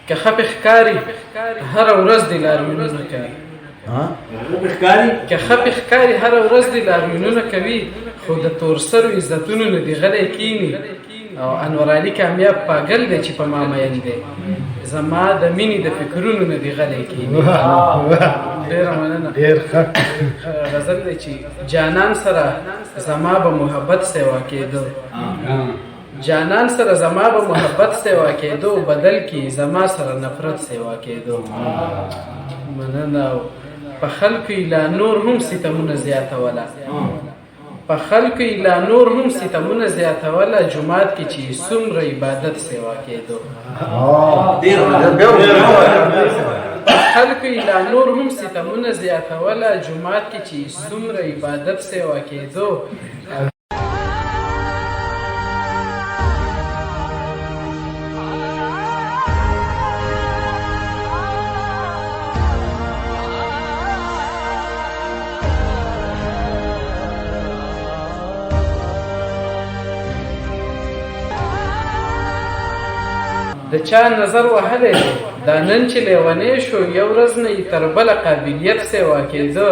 که خپ ښکاري هره ورځ د لاریونونه کوي که خپ ښکاري هره ورځ د لاریونونه کوي خو د تور سرو عزتونو نه دی غلی کینی او انور علي کامیاب پاگل دی چې په ما مین دی زما د مینې د فکرونو نه دی غلی کینی ډېره مننه ډېر ښه غزل دی چې جانان سره زما به محبت سیوا کېدو جانان سره زما به محبت سیوا کېدو بدل کی زما سره نفرت سیوا کېدو مننه په خلکو یې لا نور هم ستمونه زیاتوله په خلکو یې لا نور هم ستمونه زیاتوله جومات کې چې څومره عبادت سیوا کېدو په خلکو یې لا نور هم ستمونه زیاتوله جومات کې چې څومره عبادت سیوا کېدو د چا نظر وهلی دی دا نن چې لیونی شو یو ورځ نه یې تر بله قابلیت سیوا کېده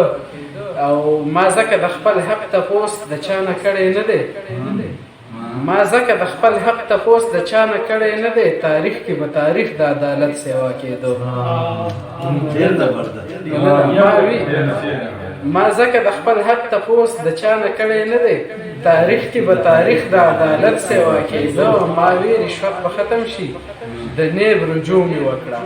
او ما ځکه د خپل حق تپوس د چا نه کړی نه دی ما ځکه د خپل حق تپوس د چا نه کړی نه دی تاریخ کې به تاریخ د عدالت سیوا کېدو ما ځکه د خپل حق تپوس د چا نه کړی نه دی تاریخ کې به تاریخ د عدالت سیوا کېدو ما وی رشوت به ختم شي د نیب رجوع مې وکړه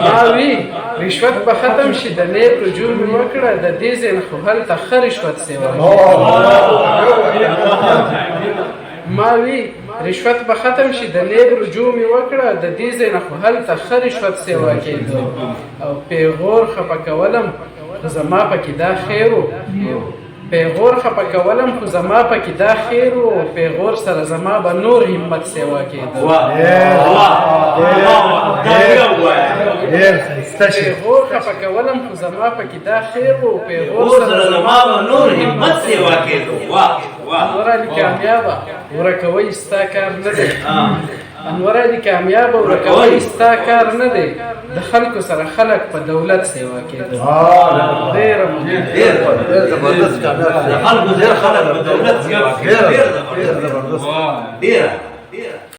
ما وی رشوت به ختم شي د نیب رجوع مې وکړه د دې ځای نه خو هلته ښه رشوت سیوا ما وی رشوت به ختم شي د نیب رجوع مې وکړه د دې ځای نه خو هلته ښه رشوت سیوا کېدو او پیغور خفه کولم خو زما پکې دا خیر و پیغور خفه کولم خو زما پکې دا خیر و پیغور سره زما به نور همت سیوا کېدو پیغور خفه کولم خو زما پکې دا خیر و پیغور سره زما به نور همت سیوا کېدو انور علي کامیابه ورکوی ستا کار نه دی انور علي کامیابه ورکوی ستا کار نه دی د خلکو سره خلک په دولت سیوا کېدو ډېره زبردست کامیاب د خلکو سره خلک په دولت سیوا کېدو ډېر زبردست